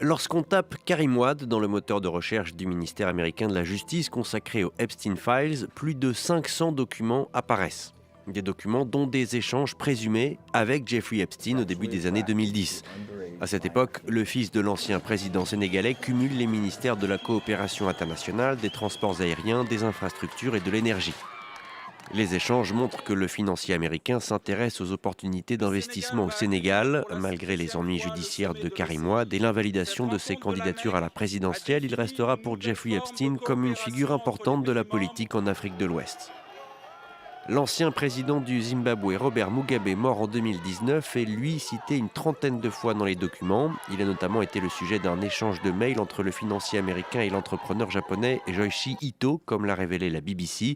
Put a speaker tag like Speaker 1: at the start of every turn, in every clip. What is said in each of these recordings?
Speaker 1: Lorsqu'on tape Karim Ouad dans le moteur de recherche du ministère américain de la Justice consacré aux Epstein Files, plus de 500 documents apparaissent. Des documents dont des échanges présumés avec Jeffrey Epstein au début des années 2010. À cette époque, le fils de l'ancien président sénégalais cumule les ministères de la coopération internationale, des transports aériens, des infrastructures et de l'énergie. Les échanges montrent que le financier américain s'intéresse aux opportunités d'investissement au Sénégal. Malgré les ennuis judiciaires de Karim Ouad et l'invalidation de ses candidatures à la présidentielle, il restera pour Jeffrey Epstein comme une figure importante de la politique en Afrique de l'Ouest. L'ancien président du Zimbabwe, Robert Mugabe, mort en 2019, est lui cité une trentaine de fois dans les documents. Il a notamment été le sujet d'un échange de mails entre le financier américain et l'entrepreneur japonais Joichi Ito, comme l'a révélé la BBC.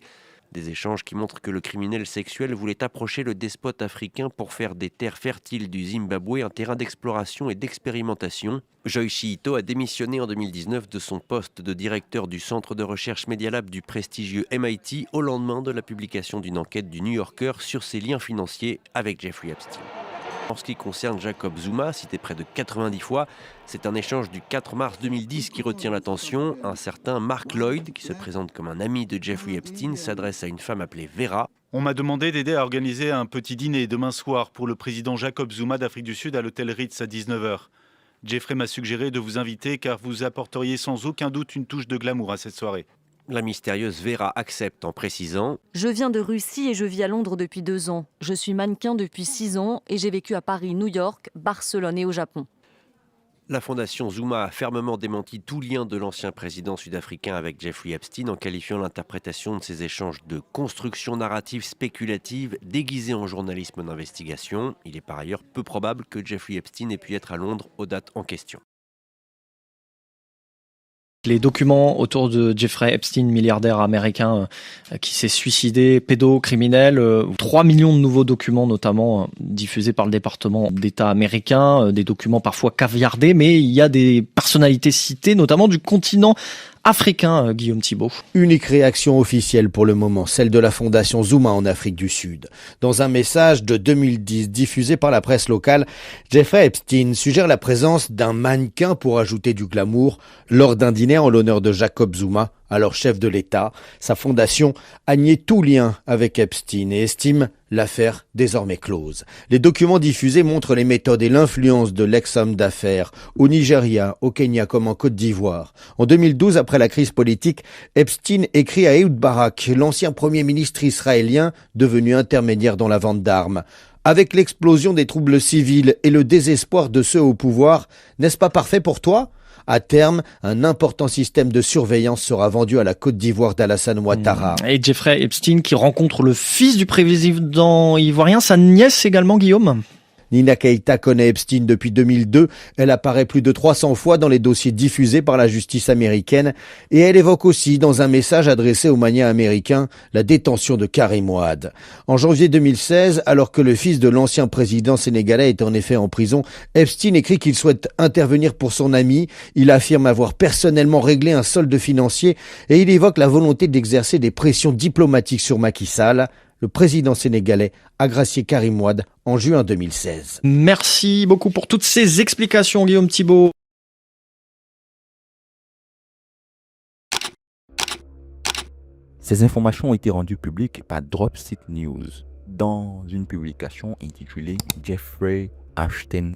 Speaker 1: Des échanges qui montrent que le criminel sexuel voulait approcher le despote africain pour faire des terres fertiles du Zimbabwe un terrain d'exploration et d'expérimentation. Joichi Ito a démissionné en 2019 de son poste de directeur du centre de recherche Media Lab du prestigieux MIT au lendemain de la publication d'une enquête du New Yorker sur ses liens financiers avec Jeffrey Epstein. En ce qui concerne Jacob Zuma, cité près de 90 fois, c'est un échange du 4 mars 2010 qui retient l'attention. Un certain Mark Lloyd, qui se présente comme un ami de Jeffrey Epstein, s'adresse à une femme appelée Vera.
Speaker 2: On m'a demandé d'aider à organiser un petit dîner demain soir pour le président Jacob Zuma d'Afrique du Sud à l'hôtel Ritz à 19h. Jeffrey m'a suggéré de vous inviter car vous apporteriez sans aucun doute une touche de glamour à cette soirée.
Speaker 1: La mystérieuse Vera accepte en précisant
Speaker 3: « Je viens de Russie et je vis à Londres depuis 2 ans. Je suis mannequin depuis 6 ans et j'ai vécu à Paris, New York, Barcelone et au Japon. »
Speaker 1: La fondation Zuma a fermement démenti tout lien de l'ancien président sud-africain avec Jeffrey Epstein en qualifiant l'interprétation de ces échanges de construction narrative spéculative déguisée en journalisme d'investigation. Il est par ailleurs peu probable que Jeffrey Epstein ait pu être à Londres aux dates en question.
Speaker 4: Les documents autour de Jeffrey Epstein, milliardaire américain qui s'est suicidé, pédocriminel, 3 millions de nouveaux documents notamment diffusés par le département d'État américain, des documents parfois caviardés, mais il y a des personnalités citées, notamment du continent africain, Guillaume Thibault.
Speaker 5: Unique réaction officielle pour le moment, celle de la fondation Zuma en Afrique du Sud. Dans un message de 2010 diffusé par la presse locale, Jeffrey Epstein suggère la présence d'un mannequin pour ajouter du glamour lors d'un dîner en l'honneur de Jacob Zuma, alors chef de l'État. Sa fondation a nié tout lien avec Epstein et estime l'affaire désormais close. Les documents diffusés montrent les méthodes et l'influence de l'ex-homme d'affaires au Nigeria, au Kenya comme en Côte d'Ivoire. En 2012, après la crise politique, Epstein écrit à Ehud Barak, l'ancien premier ministre israélien devenu intermédiaire dans la vente d'armes. Avec l'explosion des troubles civils et le désespoir de ceux au pouvoir, n'est-ce pas parfait pour toi ? À terme, un important système de surveillance sera vendu à la Côte d'Ivoire d'Alassane Ouattara.
Speaker 4: Et Jeffrey Epstein qui rencontre le fils du président ivoirien, sa nièce également, Guillaume ?
Speaker 5: Nina Keita connaît Epstein depuis 2002. Elle apparaît plus de 300 fois dans les dossiers diffusés par la justice américaine et elle évoque aussi dans un message adressé aux manias américains la détention de Karim Ouad. En janvier 2016, alors que le fils de l'ancien président sénégalais est en effet en prison, Epstein écrit qu'il souhaite intervenir pour son ami. Il affirme avoir personnellement réglé un solde financier et il évoque la volonté d'exercer des pressions diplomatiques sur Macky Sall. Le président sénégalais a gracié Karim Ouad en juin 2016.
Speaker 4: Merci beaucoup pour toutes ces explications, Guillaume Thibault.
Speaker 6: Ces informations ont été rendues publiques par Dropseed News dans une publication intitulée Jeffrey Epstein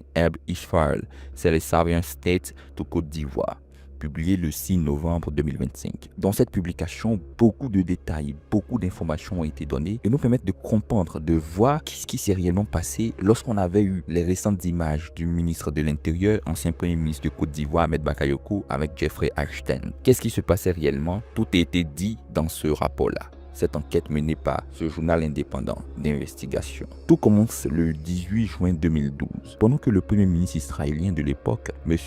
Speaker 6: File, c'est les Southern States de Côte d'Ivoire, publié le 6 novembre 2025. Dans cette publication, beaucoup de détails, beaucoup d'informations ont été données et nous permettent de comprendre, de voir ce qui s'est réellement passé lorsqu'on avait eu les récentes images du ministre de l'Intérieur, ancien premier ministre de Côte d'Ivoire, Ahmed Bakayoko, avec Jeffrey Epstein. Qu'est-ce qui se passait réellement? Tout a été dit dans ce rapport-là. Cette enquête menée par ce journal indépendant d'investigation. Tout commence le 18 juin 2012, pendant que le premier ministre israélien de l'époque, M.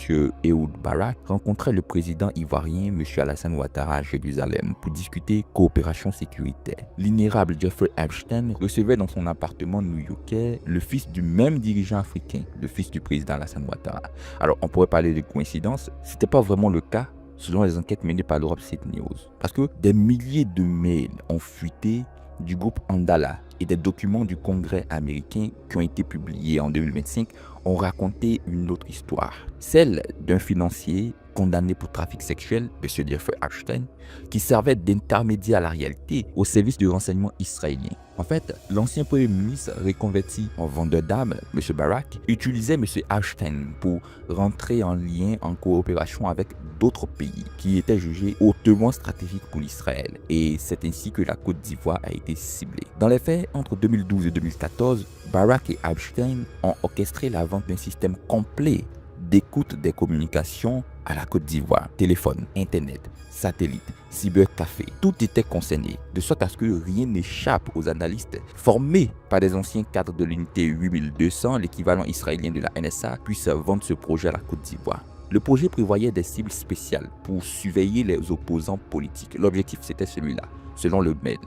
Speaker 6: Ehud Barak, rencontrait le président ivoirien, M. Alassane Ouattara à Jérusalem pour discuter coopération sécuritaire. L'inérable Jeffrey Epstein recevait dans son appartement new-yorkais le fils du même dirigeant africain, le fils du président Alassane Ouattara. Alors on pourrait parler de coïncidence, c'était pas vraiment le cas selon les enquêtes menées par Dropseed News. Parce que des milliers de mails ont fuité du groupe Andala et des documents du Congrès américain qui ont été publiés en 2025 ont raconté une autre histoire, celle d'un financier condamné pour trafic sexuel, M. Jeffrey Epstein, qui servait d'intermédiaire à la réalité au service de renseignement israélien. En fait, l'ancien premier ministre reconverti en vendeur d'armes, M. Barak, utilisait M. Epstein pour rentrer en lien, en coopération avec d'autres pays qui étaient jugés hautement stratégiques pour l'Israël. Et c'est ainsi que la Côte d'Ivoire a été ciblée. Dans les faits, entre 2012 et 2014, Barak et Epstein ont orchestré la vente d'un système complet d'écoute des communications à la Côte d'Ivoire. Téléphone, Internet, satellite, cybercafé, tout était concerné, de sorte à ce que rien n'échappe aux analystes formés par des anciens cadres de l'unité 8200, l'équivalent israélien de la NSA, puissent vendre ce projet à la Côte d'Ivoire. Le projet prévoyait des cibles spéciales pour surveiller les opposants politiques. L'objectif, c'était celui-là, selon le mail.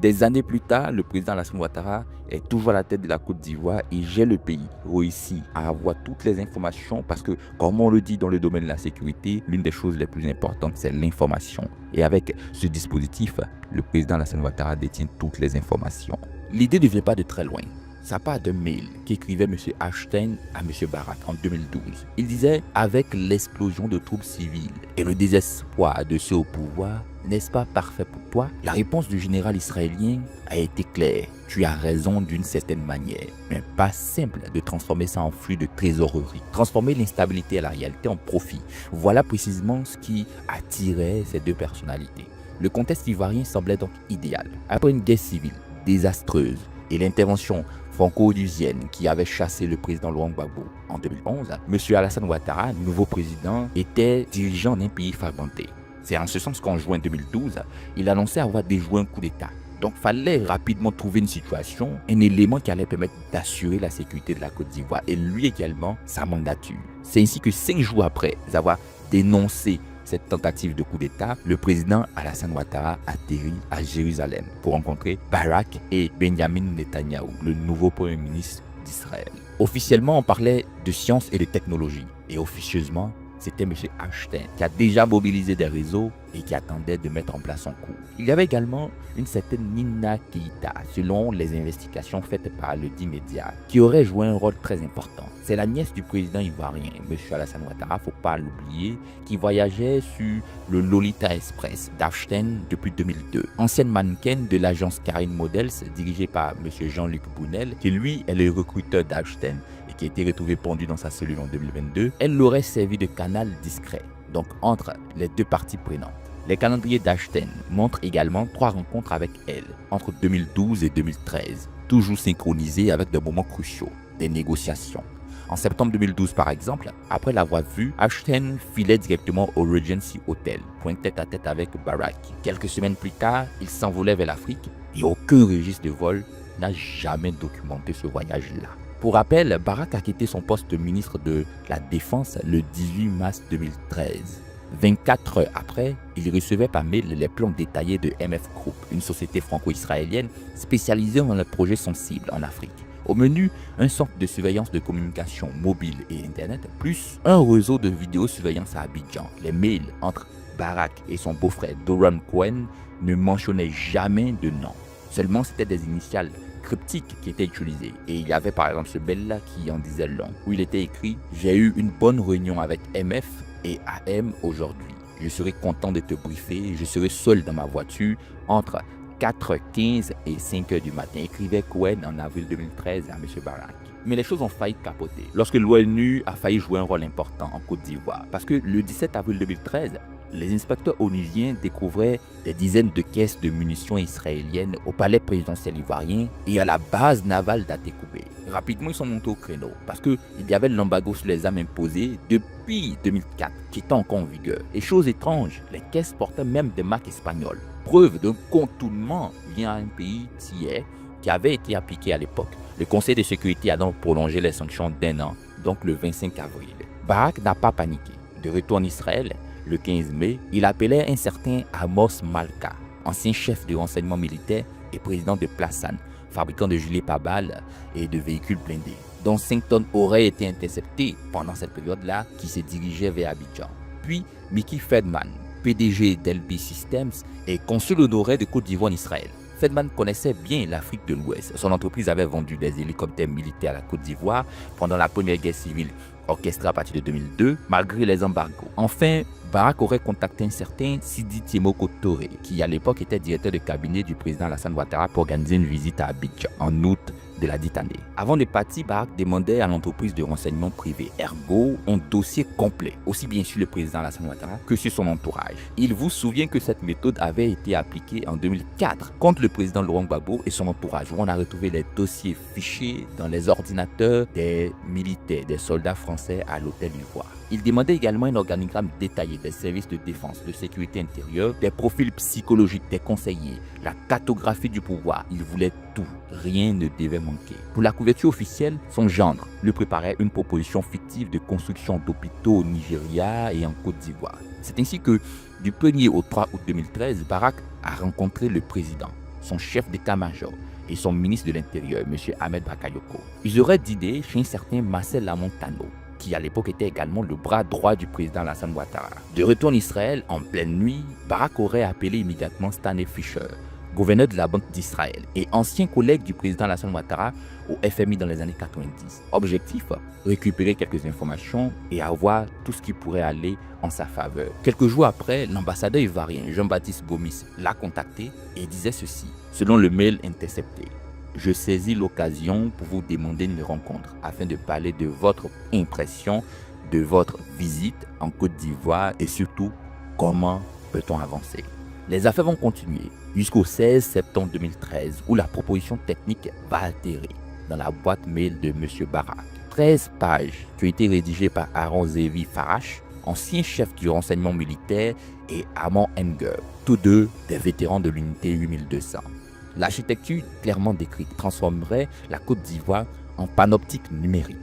Speaker 6: Des années plus tard, le président Alassane Ouattara est toujours à la tête de la Côte d'Ivoire et gère le pays, réussit à avoir toutes les informations parce que, comme on le dit dans le domaine de la sécurité, l'une des choses les plus importantes, c'est l'information. Et avec ce dispositif, le président Alassane Ouattara détient toutes les informations. L'idée ne vient pas de très loin. Ça part d'un mail qu'écrivait M. Epstein à M. Barak en 2012. Il disait « Avec l'explosion de troubles civils et le désespoir de ceux au pouvoir, n'est-ce pas parfait pour toi ?» La réponse du général israélien a été claire. Tu as raison d'une certaine manière, mais pas simple de transformer ça en flux de trésorerie. Transformer l'instabilité à la réalité en profit. Voilà précisément ce qui attirait ces deux personnalités. Le contexte ivoirien semblait donc idéal. Après une guerre civile désastreuse et l'intervention franco-onusienne qui avait chassé le président Laurent Gbagbo en 2011, M. Alassane Ouattara, nouveau président, était dirigeant d'un pays fragmenté. C'est en ce sens qu'en juin 2012, il annonçait avoir déjoué un coup d'État. Donc, il fallait rapidement trouver une situation, un élément qui allait permettre d'assurer la sécurité de la Côte d'Ivoire et lui également sa mandature. C'est ainsi que 5 jours après avoir dénoncé cette tentative de coup d'État, le président Alassane Ouattara atterrit à Jérusalem pour rencontrer Barak et Benjamin Netanyahou, le nouveau premier ministre d'Israël. Officiellement, on parlait de science et de technologie, et officieusement, c'était M. Epstein qui a déjà mobilisé des réseaux et qui attendait de mettre en place son coup. Il y avait également une certaine Nina Keita, selon les investigations faites par le dit média, qui aurait joué un rôle très important. C'est la nièce du président ivoirien, M. Alassane Ouattara, faut pas l'oublier, qui voyageait sur le Lolita Express d'Epstein depuis 2002. Ancienne mannequin de l'agence Karine Models, dirigée par M. Jean-Luc Bounel, qui lui est le recruteur d'Epstein et qui a été retrouvé pendu dans sa cellule en 2022. Elle l'aurait servi de canal discret, donc entre les deux parties prenantes. Les calendriers d'Epstein montrent également 3 rencontres avec elle entre 2012 et 2013, toujours synchronisées avec des moments cruciaux, des négociations. En septembre 2012 par exemple, après l'avoir vu, Epstein filait directement au Regency Hotel, point tête-à-tête avec Barak. Quelques semaines plus tard, il s'envolait vers l'Afrique et aucun registre de vol n'a jamais documenté ce voyage-là. Pour rappel, Barak a quitté son poste de ministre de la Défense le 18 mars 2013. 24 heures après, il recevait par mail les plans détaillés de MF Group, une société franco-israélienne spécialisée dans les projets sensibles en Afrique. Au menu, un centre de surveillance de communication mobile et Internet, plus un réseau de vidéosurveillance à Abidjan. Les mails entre Barak et son beau-frère Doron Cohen ne mentionnaient jamais de nom. Seulement, c'était des initiales cryptiques qui étaient utilisées. Et il y avait par exemple ce mail-là qui en disait long, où il était écrit « J'ai eu une bonne réunion avec MF et AM aujourd'hui. Je serai content de te briefer. Je serai seul dans ma voiture entre 4h15 et 5h du matin », écrivait Cohen en avril 2013 à M. Barak. Mais les choses ont failli capoter lorsque l'ONU a failli jouer un rôle important en Côte d'Ivoire. Parce que le 17 avril 2013, les inspecteurs onusiens découvraient des dizaines de caisses de munitions israéliennes au palais présidentiel ivoirien et à la base navale d'Atekoubé. Rapidement, ils sont montés au créneau parce qu'il y avait l'embargo sur les armes imposé depuis 2004 qui était encore en vigueur. Et chose étrange, les caisses portaient même des marques espagnoles. Preuve d'un contournement via un pays tiers qui avait été appliqué à l'époque. Le Conseil de sécurité a donc prolongé les sanctions d'1 an, donc le 25 avril. Barak n'a pas paniqué. De retour en Israël, le 15 mai, il appelait un certain Amos Malka, ancien chef de renseignement militaire et président de Plasan, fabricant de gilets pare-balles et de véhicules blindés, dont 5 tonnes auraient été interceptées pendant cette période-là, qui se dirigeait vers Abidjan. Puis, Mickey Fredman, PDG d'LB Systems et consul honoraire de Côte d'Ivoire en Israël. Feldman connaissait bien l'Afrique de l'Ouest. Son entreprise avait vendu des hélicoptères militaires à la Côte d'Ivoire pendant la première guerre civile, orchestrée à partir de 2002, malgré les embargos. Enfin, Barak aurait contacté un certain Sidi Tiemoko Touré, qui à l'époque était directeur de cabinet du président Alassane Ouattara pour organiser une visite à Abidjan en août de la dite année. Avant de partir, Barak demandait à l'entreprise de renseignement privé Ergo un dossier complet, aussi bien sur le président Alassane Ouattara que sur son entourage. Il vous souvient que cette méthode avait été appliquée en 2004 contre le président Laurent Gbagbo et son entourage, où on a retrouvé les dossiers fichés dans les ordinateurs des militaires, des soldats français à l'hôtel Ivoire. Il demandait également un organigramme détaillé des services de défense, de sécurité intérieure, des profils psychologiques des conseillers, la cartographie du pouvoir. Il voulait tout, rien ne devait manquer. Pour la couverture officielle, son gendre lui préparait une proposition fictive de construction d'hôpitaux au Nigeria et en Côte d'Ivoire. C'est ainsi que, du 1er au 3 août 2013, Barak a rencontré le président, son chef d'état-major et son ministre de l'Intérieur, M. Ahmed Bakayoko. Ils auraient dîné chez un certain Marcel Lamontano, qui à l'époque était également le bras droit du président Alassane Ouattara. De retour en Israël, en pleine nuit, Barak aurait appelé immédiatement Stanley Fischer, gouverneur de la Banque d'Israël et ancien collègue du président Alassane Ouattara au FMI dans les années 90. Objectif, récupérer quelques informations et avoir tout ce qui pourrait aller en sa faveur. Quelques jours après, l'ambassadeur ivoirien Jean-Baptiste Gomis l'a contacté et disait ceci, selon le mail intercepté. Je saisis l'occasion pour vous demander une rencontre afin de parler de votre impression, de votre visite en Côte d'Ivoire et surtout, comment peut-on avancer. Les affaires vont continuer jusqu'au 16 septembre 2013 où la proposition technique va atterrir dans la boîte mail de M. Barak. 13 pages qui ont été rédigées par Aaron Zevi Farache, ancien chef du renseignement militaire, et Amon Enger, tous deux des vétérans de l'unité 8200. L'architecture clairement décrite transformerait la Côte d'Ivoire en panoptique numérique.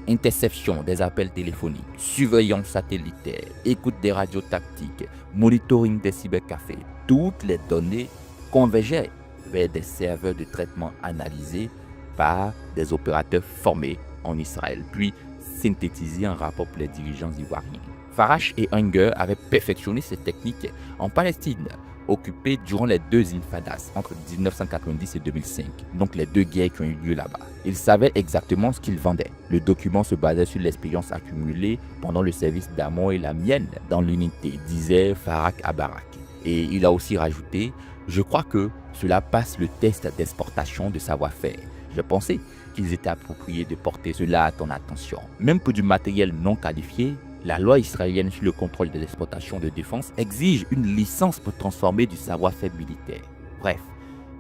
Speaker 6: Interception des appels téléphoniques, surveillance satellitaire, écoute des radios tactiques, monitoring des cybercafés. Toutes les données convergeaient vers des serveurs de traitement analysés par des opérateurs formés en Israël, puis synthétisés en rapport pour les dirigeants ivoiriens. Farache et Unger avaient perfectionné ces techniques en Palestine, occupée durant les deux infadas entre 1990 et 2005, donc les deux guerres qui ont eu lieu là-bas. Ils savaient exactement ce qu'ils vendaient. Le document se basait sur l'expérience accumulée pendant le service d'Amon et la mienne dans l'unité, disait Farak à Barak. Et il a aussi rajouté, je crois que cela passe le test d'exportation de savoir-faire. Je pensais qu'ils étaient appropriés de porter cela à ton attention. Même pour du matériel non qualifié, la loi israélienne sur le contrôle des exportations de défense exige une licence pour transformer du savoir-faire militaire. Bref,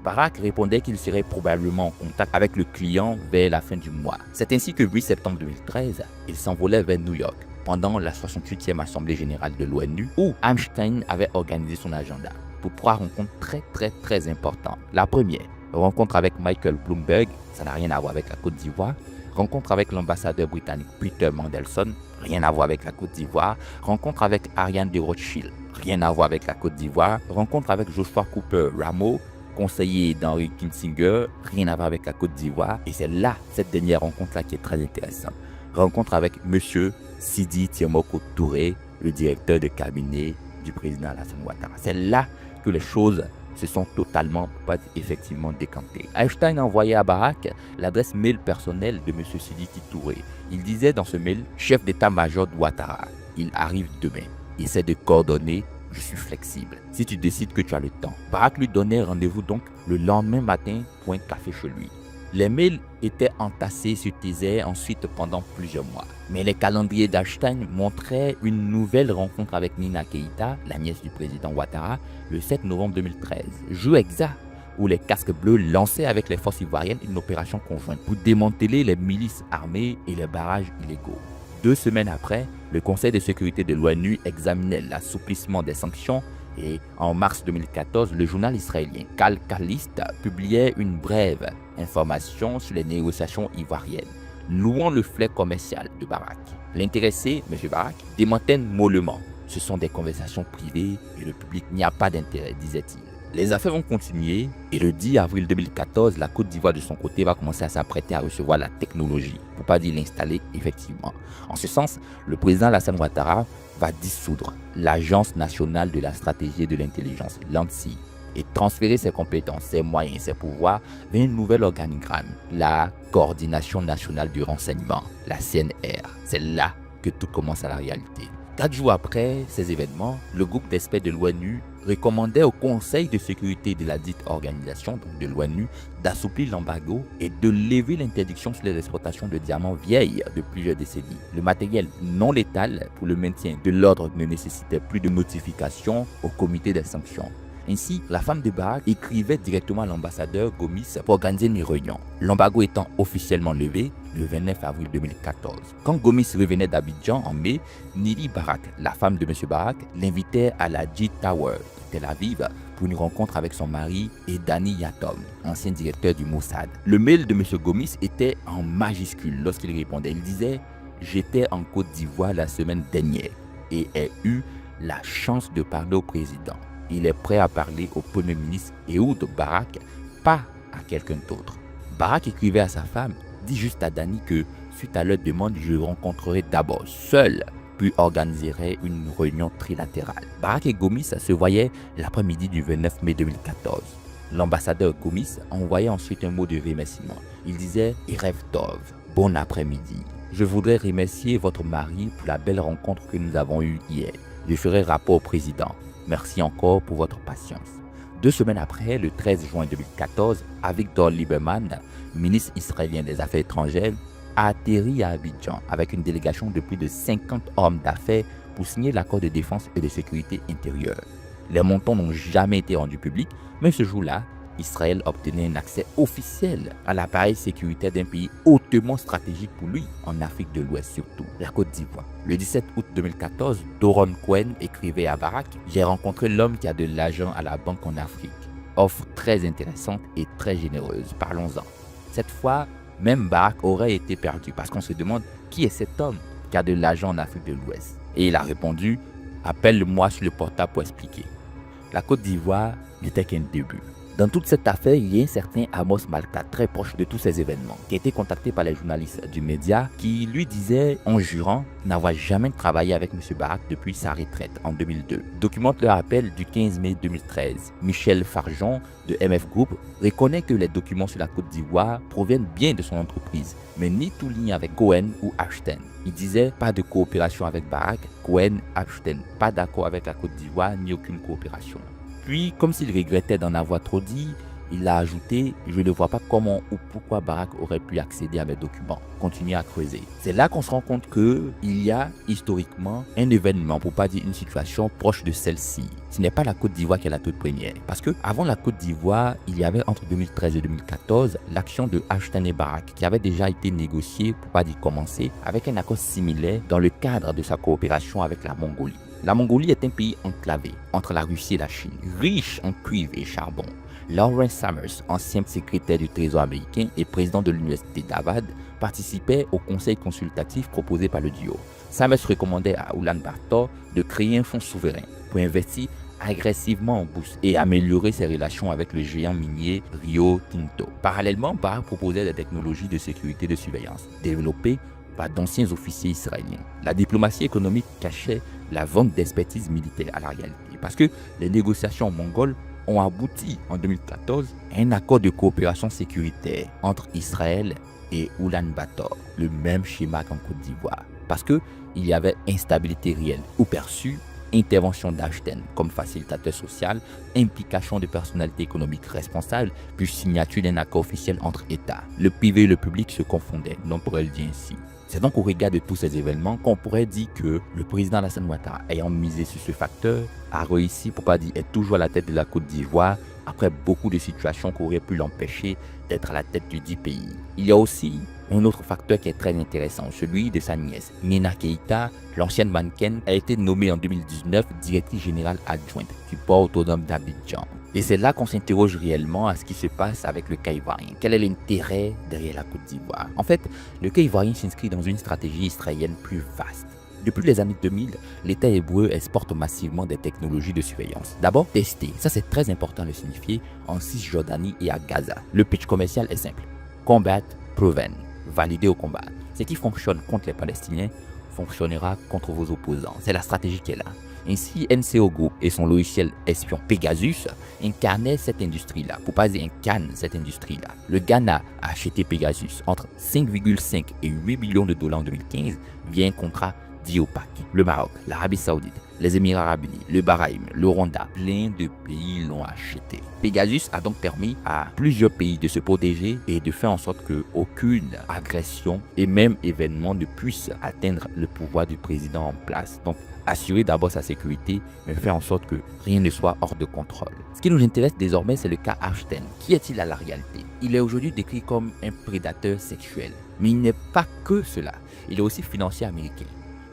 Speaker 6: Barak répondait qu'il serait probablement en contact avec le client vers la fin du mois. C'est ainsi que 8 septembre 2013, il s'envolait vers New York pendant la 68e Assemblée Générale de l'ONU où Einstein avait organisé son agenda pour 3 rencontres très importantes. La première, rencontre avec Michael Bloomberg, ça n'a rien à voir avec la Côte d'Ivoire. Rencontre avec l'ambassadeur britannique Peter Mandelson, rien à voir avec la Côte d'Ivoire. Rencontre avec Ariane de Rothschild, rien à voir avec la Côte d'Ivoire. Rencontre avec Joshua Cooper Rameau, conseiller d'Henry Kissinger, rien à voir avec la Côte d'Ivoire. Et c'est là, cette dernière rencontre-là qui est très intéressante. Rencontre avec Monsieur Sidi Tiemoko Touré, le directeur de cabinet du président Alassane Ouattara. C'est là que les choses se sont totalement, pas effectivement décantées. Einstein a envoyé à Barak l'adresse mail personnelle de M. Sidi Touré. Il disait dans ce mail, chef d'état-major de Ouattara, il arrive demain. Essaie de coordonner, je suis flexible. Si tu décides que tu as le temps. Barak lui donnait rendez-vous donc le lendemain matin pour un café chez lui. Les mails étaient entassés sur Teaser ensuite pendant plusieurs mois. Mais les calendriers d'Einstein montraient une nouvelle rencontre avec Nina Keïta, la nièce du président Ouattara, le 7 novembre 2013. Jour exact où les casques bleus lançaient avec les forces ivoiriennes une opération conjointe pour démanteler les milices armées et les barrages illégaux. 2 semaines après, le Conseil de sécurité de l'ONU examinait l'assouplissement des sanctions et en mars 2014, le journal israélien Calcalist publiait une brève information sur les négociations ivoiriennes, louant le flair commercial de Barak. L'intéressé, M. Barak, démentait mollement. Ce sont des conversations privées et le public n'y a pas d'intérêt, disait-il. Les affaires vont continuer et le 10 avril 2014, la Côte d'Ivoire de son côté va commencer à s'apprêter à recevoir la technologie, pour pas dire l'installer effectivement. En ce sens, le président Alassane Ouattara va dissoudre l'Agence nationale de la stratégie et de l'intelligence, l'ANSSI, et transférer ses compétences, ses moyens, ses pouvoirs vers un nouvel organigramme, la Coordination nationale du renseignement, la CNR. C'est là que tout commence à la réalité. 4 jours après ces événements, le groupe d'experts de l'ONU recommandait au Conseil de sécurité de la dite organisation, donc de l'ONU, d'assouplir l'embargo et de lever l'interdiction sur les exportations de diamants vieilles de plusieurs décennies. Le matériel non létal pour le maintien de l'ordre ne nécessitait plus de notification au comité des sanctions. Ainsi, la femme de Barack écrivait directement à l'ambassadeur Gomis pour organiser une réunion. L'embargo étant officiellement levé le 29 avril 2014. Quand Gomis revenait d'Abidjan en mai, Nili Barak, la femme de M. Barak, l'invitait à la J Tower de Tel Aviv pour une rencontre avec son mari et Dani Yatom, ancien directeur du Mossad. Le mail de M. Gomis était en majuscule lorsqu'il répondait. Il disait « J'étais en Côte d'Ivoire la semaine dernière et ai eu la chance de parler au président. Il est prêt à parler au premier ministre Ehud Barak, pas à quelqu'un d'autre. » Barak écrivait à sa femme, dit juste à Dani que, suite à leur demande, je rencontrerai d'abord seul, puis organiserai une réunion trilatérale. Barak et Gomis se voyaient l'après-midi du 29 mai 2014. L'ambassadeur Gomis envoyait ensuite un mot de remerciement. Il disait « Erev Tov, bon après-midi. Je voudrais remercier votre mari pour la belle rencontre que nous avons eue hier. Je ferai rapport au président. Merci encore pour votre patience. » 2 semaines après, le 13 juin 2014, Avigdor Lieberman, ministre israélien des Affaires étrangères, a atterri à Abidjan avec une délégation de plus de 50 hommes d'affaires pour signer l'accord de défense et de sécurité intérieure. Les montants n'ont jamais été rendus publics, mais ce jour-là, Israël obtenait un accès officiel à l'appareil sécuritaire d'un pays hautement stratégique pour lui, en Afrique de l'Ouest surtout, la Côte d'Ivoire. Le 17 août 2014, Doron Cohen écrivait à Barak « J'ai rencontré l'homme qui a de l'argent à la banque en Afrique. Offre très intéressante et très généreuse, parlons-en. » Cette fois, même Barak aurait été perdu parce qu'on se demande qui est cet homme qui a de l'argent en Afrique de l'Ouest. Et il a répondu « Appelle-moi sur le portable pour expliquer. » La Côte d'Ivoire n'était qu'un début. Dans toute cette affaire, il y a un certain Amos Malta, très proche de tous ces événements, qui a été contacté par les journalistes du média, qui lui disait, en jurant, n'avoir jamais travaillé avec M. Barak depuis sa retraite en 2002. Documente le rappel du 15 mai 2013. Michel Farjon de MF Group reconnaît que les documents sur la Côte d'Ivoire proviennent bien de son entreprise, mais ni tout lien avec Cohen ou Ashton. Il disait pas de coopération avec Barak, Cohen, Ashton, pas d'accord avec la Côte d'Ivoire, ni aucune coopération. Puis, comme s'il regrettait d'en avoir trop dit, il a ajouté « Je ne vois pas comment ou pourquoi Barak aurait pu accéder à mes documents. » Continuez à creuser. C'est là qu'on se rend compte qu'il y a historiquement un événement, pour ne pas dire une situation proche de celle-ci. Ce n'est pas la Côte d'Ivoire qui est la toute première. Parce que avant la Côte d'Ivoire, il y avait entre 2013 et 2014 l'action de Ashton et Barak qui avait déjà été négociée, pour ne pas dire commencée, avec un accord similaire dans le cadre de sa coopération avec la Mongolie. La Mongolie est un pays enclavé entre la Russie et la Chine, riche en cuivre et charbon. Lawrence Summers, ancien secrétaire du Trésor américain et président de l'université d'Harvard, participait au conseil consultatif proposé par le duo. Summers recommandait à Ulaanbaatar de créer un fonds souverain pour investir agressivement en bourse et améliorer ses relations avec le géant minier Rio Tinto. Parallèlement, Barak proposait des technologies de sécurité de surveillance développées par d'anciens officiers israéliens. La diplomatie économique cachait la vente d'expertise militaire à la réalité, parce que les négociations mongoles ont abouti en 2014 à un accord de coopération sécuritaire entre Israël et Ulaanbaatar, le même schéma qu'en Côte d'Ivoire, parce qu'il y avait instabilité réelle ou perçue, intervention d'Ashton comme facilitateur social, implication de personnalités économiques responsables, puis signature d'un accord officiel entre États. Le privé et le public se confondaient, on pourrait le dire ainsi. C'est donc au regard de tous ces événements qu'on pourrait dire que le président Alassane Ouattara, ayant misé sur ce facteur, a réussi, pour pas dire est toujours à la tête de la Côte d'Ivoire, après beaucoup de situations qui auraient pu l'empêcher d'être à la tête du dit pays. Il y a aussi un autre facteur qui est très intéressant, celui de sa nièce. Nina Keïta, l'ancienne mannequin, a été nommée en 2019 directrice générale adjointe du port autonome d'Abidjan. Et c'est là qu'on s'interroge réellement à ce qui se passe avec le cas ivoirien. Quel est l'intérêt derrière la Côte d'Ivoire? En fait, le cas ivoirien s'inscrit dans une stratégie israélienne plus vaste. Depuis les années 2000, l'État hébreu exporte massivement des technologies de surveillance. D'abord, testées, ça c'est très important de le signifier, en Cisjordanie et à Gaza. Le pitch commercial est simple. Combat, proven, valider au combat. Ce qui fonctionne contre les Palestiniens fonctionnera contre vos opposants. C'est la stratégie qui est là. Ainsi, NCO Group et son logiciel espion Pegasus incarnaient cette industrie-là, pour pas dire incarnent cette industrie-là. Le Ghana a acheté Pegasus entre 5,5 et 8 millions de dollars en 2015 via un contrat dit opaque. Le Maroc, l'Arabie Saoudite, les Émirats Arabes Unis, le Bahreïn, le Rwanda, plein de pays l'ont acheté. Pegasus a donc permis à plusieurs pays de se protéger et de faire en sorte qu'aucune agression et même événement ne puisse atteindre le pouvoir du président en place. Donc, assurer d'abord sa sécurité, mais faire en sorte que rien ne soit hors de contrôle. Ce qui nous intéresse désormais, c'est le cas Ashton. Qui est-il à la réalité? Il est aujourd'hui décrit comme un prédateur sexuel. Mais il n'est pas que cela. Il est aussi financier américain.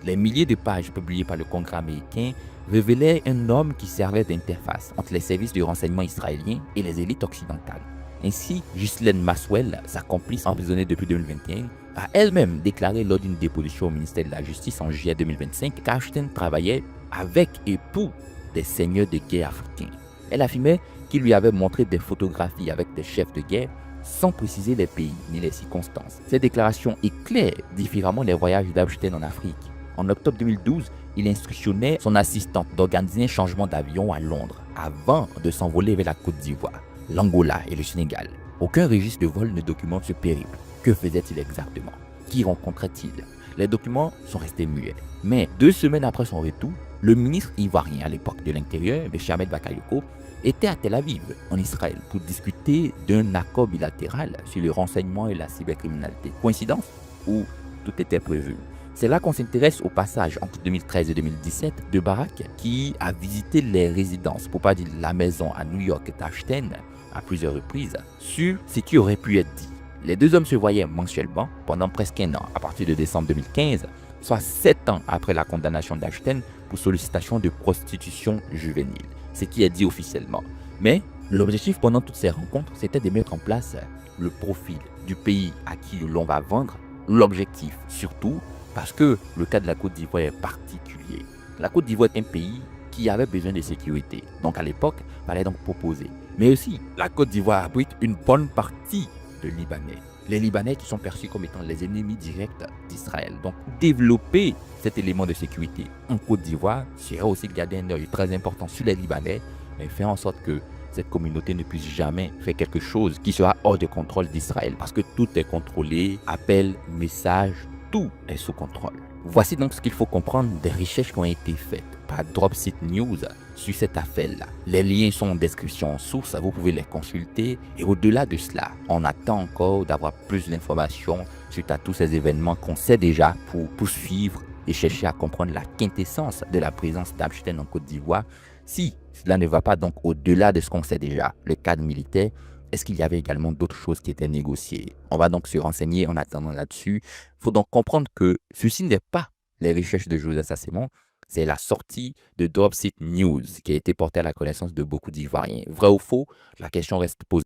Speaker 6: Les milliers de pages publiées par le Congrès américain révélaient un homme qui servait d'interface entre les services de renseignement israéliens et les élites occidentales. Ainsi, Ghislaine Maxwell, sa complice emprisonnée depuis 2021, a elle-même déclaré lors d'une déposition au ministère de la Justice en juillet 2025 qu'Ashton travaillait avec et pour des seigneurs de guerre africains. Elle affirmait qu'il lui avait montré des photographies avec des chefs de guerre sans préciser les pays ni les circonstances. Cette déclaration éclaire différemment les voyages d'Ashton en Afrique. En octobre 2012, il instructionnait son assistante d'organiser un changement d'avion à Londres avant de s'envoler vers la Côte d'Ivoire, l'Angola et le Sénégal. Aucun registre de vol ne documente ce périple. Que faisait-il exactement? Qui rencontrait-il? Les documents sont restés muets. Mais 2 semaines après son retour, le ministre ivoirien à l'époque de l'Intérieur, M. Ahmed Bakayoko, était à Tel Aviv, en Israël, pour discuter d'un accord bilatéral sur le renseignement et la cybercriminalité. Coïncidence? Ou tout était prévu? C'est là qu'on s'intéresse au passage entre 2013 et 2017 de Barack, qui a visité les résidences, pour pas dire la maison à New York d'Ashton, à plusieurs reprises, sur ce qui aurait pu être dit. Les deux hommes se voyaient mensuellement pendant presque un an, à partir de décembre 2015, soit 7 ans après la condamnation d'Ashton pour sollicitation de prostitution juvénile, ce qui est dit officiellement. Mais l'objectif pendant toutes ces rencontres, c'était de mettre en place le profil du pays à qui l'on va vendre, l'objectif surtout, parce que le cas de la Côte d'Ivoire est particulier. La Côte d'Ivoire est un pays qui avait besoin de sécurité. Donc à l'époque, il fallait donc proposer. Mais aussi, la Côte d'Ivoire abrite une bonne partie de Libanais. Les Libanais qui sont perçus comme étant les ennemis directs d'Israël. Donc développer cet élément de sécurité en Côte d'Ivoire serait aussi garder un œil très important sur les Libanais, mais faire en sorte que cette communauté ne puisse jamais faire quelque chose qui sera hors de contrôle d'Israël. Parce que tout est contrôlé, appel, message, tout est sous contrôle. Voici donc ce qu'il faut comprendre des recherches qui ont été faites par Dropseed News sur cette affaire-là. Les liens sont en description en source, vous pouvez les consulter. Et au-delà de cela, on attend encore d'avoir plus d'informations suite à tous ces événements qu'on sait déjà pour poursuivre et chercher à comprendre la quintessence de la présence d'Ashton en Côte d'Ivoire. Si cela ne va pas donc au-delà de ce qu'on sait déjà, le cadre militaire, est-ce qu'il y avait également d'autres choses qui étaient négociées? On va donc se renseigner en attendant là-dessus. Il faut donc comprendre que ceci n'est pas les recherches de Joseph Sassemon, c'est la sortie de Dropseed News qui a été portée à la connaissance de beaucoup d'Ivoiriens. Vrai ou faux? La question reste posée.